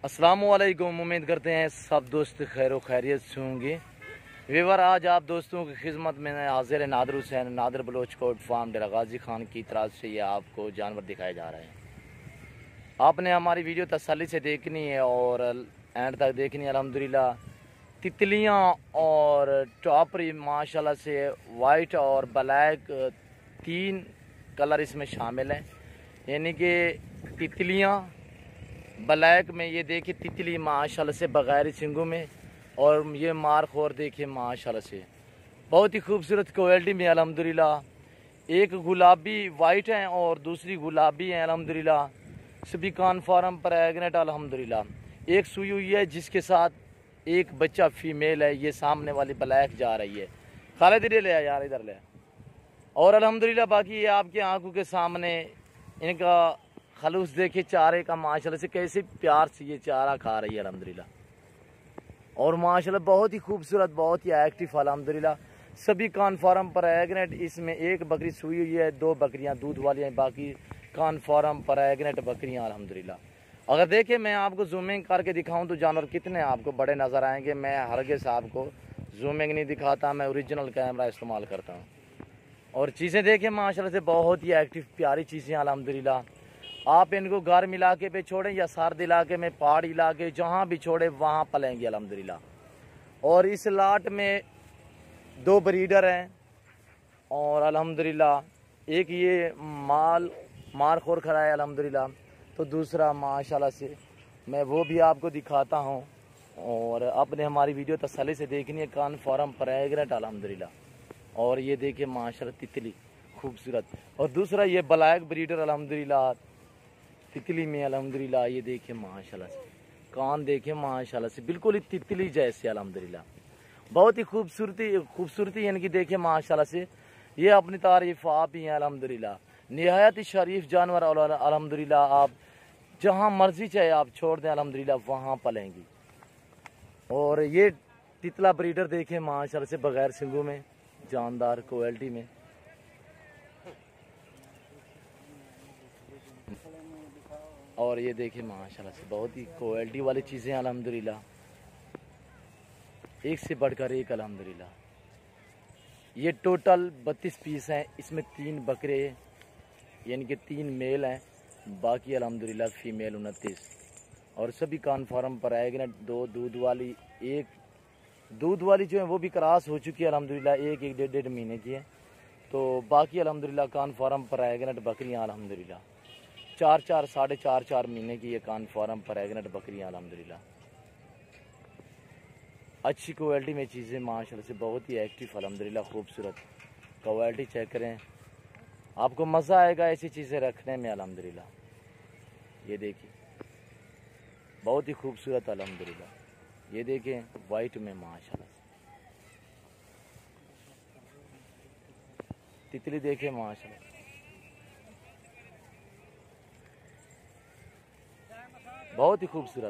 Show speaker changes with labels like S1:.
S1: अस्सलामुअलैकुम। उम्मीद करते हैं सब दोस्त खैर खैरियत से होंगे। व्यूअर, आज आप दोस्तों की खिदमत में हाजिर है नादिर हुसैन, नादिर बलोच कोट फार्म डेरा गाजी खान की तरफ से ये आपको जानवर दिखाए जा रहे हैं। आपने हमारी वीडियो तसल्ली से देखनी है और एंड तक देखनी है। अल्हम्दुलिल्लाह तितलियां और टॉपरी माशाल्लाह से वाइट और ब्लैक तीन कलर इसमें शामिल हैं, यानी कि तितलियां ब्लैक में, ये देखिए तितली माशाल्लाह से बगैर सिंगों में, और ये मारखोर देखिए माशाल्लाह से बहुत ही खूबसूरत क्वालिटी में अल्हम्दुलिल्लाह। एक गुलाबी वाइट है और दूसरी गुलाबी है अल्हम्दुलिल्लाह। सभी कॉन्फार्म पर एग्नेट अल्हम्दुलिल्लाह। एक सुई हुई है जिसके साथ एक बच्चा फीमेल है। ये सामने वाली ब्लैक जा रही है। खालिद इधर ले यार, इधर ले। और अल्हम्दुलिल्लाह बाकी ये आपके आंखों के सामने इनका खलूस देखिए चारे का माशाल्लाह से कैसे प्यार से ये चारा खा रही है अल्हम्दुलिल्लाह। और माशाल्लाह बहुत ही खूबसूरत, बहुत ही एक्टिव अल्हम्दुलिल्लाह। सभी कॉन्फार्म पर एग्नेट। इसमें एक बकरी सुई हुई है, दो बकरियां दूध वाली हैं, बाकी कॉन्फार्म पर एग्नेट बकरियां अल्हम्दुलिल्लाह। अगर देखें मैं आपको जूमिंग करके दिखाऊं तो जानवर कितने आपको बड़े नज़र आएंगे। मैं हरगिज़ आपको जूमिंग नहीं दिखाता, मैं ओरिजिनल कैमरा इस्तेमाल करता हूँ। और चीज़ें देखें माशाल्लाह से बहुत ही एक्टिव प्यारी चीज़ें अल्हम्दुलिल्लाह। आप इनको गर्म इलाके पे छोड़ें या सर्द इलाके में, पहाड़ी इलाके, जहाँ भी छोड़े वहाँ पलेंगे अल्हम्दुलिल्लाह। और इस लाट में दो ब्रीडर हैं और अल्हम्दुलिल्लाह एक ये मारखोर खड़ा है अल्हम्दुलिल्लाह। तो दूसरा माशाल्लाह से मैं वो भी आपको दिखाता हूँ। और आपने हमारी वीडियो तसल्ली से देखनी है। कान फार्म पर एग्रेट अल्हम्दुलिल्लाह। और ये देखिए माशाल्लाह तितली खूबसूरत। और दूसरा ये ब्लैक ब्रीडर अल्हम्दुलिल्लाह तितली में अल्हम्दुलिल्लाह। ये देखिए माशाल्लाह से कान देखिए माशाल्लाह से बिल्कुल ही तितली जैसे अल्हम्दुलिल्लाह। बहुत ही खूबसूरती इनकी देखिए माशाल्लाह से। ये अपनी तारीफ आप ही हैं अल्हम्दुलिल्लाह। निहायत ही शरीफ जानवर अल्हम्दुलिल्लाह। आप जहाँ मर्जी चाहे आप छोड़ दें अल्हम्दुलिल्लाह वहाँ पलेंगी। और ये तितला ब्रीडर देखें माशाल्लाह से बगैर सिंगों में, जानदार क्वालिटी में। और ये देखिए माशाल्लाह से बहुत ही क्वालिटी वाली चीज़ें अल्हम्दुलिल्लाह, एक से बढ़कर एक अल्हम्दुलिल्लाह। ये टोटल 32 पीस हैं। इसमें 3 बकरे यानी कि 3 मेल हैं, बाकी अल्हम्दुलिल्लाह फीमेल 29। और सभी कॉन्फार्म पर आएगी ना। 2 दूध वाली, एक दूध वाली जो है वो भी क्रॉस हो चुकी है अल्हम्दुलिल्लाह, एक 1.5 महीने की है। तो बाकी अल्हम्दुलिल्लाह कॉन्फार्म पर आएगी ना बकरियाँ अल्हम्दुलिल्लाह 4-4 साढ़े 4 महीने की ये कॉन्फार्म पर एग्नेट बकरियाँ अल्हम्दुलिल्लाह। अच्छी क्वालिटी में चीज़ें माशाल्लाह से बहुत ही एक्टिव अल्हम्दुलिल्लाह। खूबसूरत क्वालिटी चेक करें, आपको मज़ा आएगा ऐसी चीज़ें रखने में अल्हम्दुलिल्लाह। ये देखिए बहुत ही खूबसूरत अल्हम्दुलिल्लाह। ये देखें वाइट में माशाल्लाह से तितली देखें माशाल्लाह बहुत ही खूबसूरत।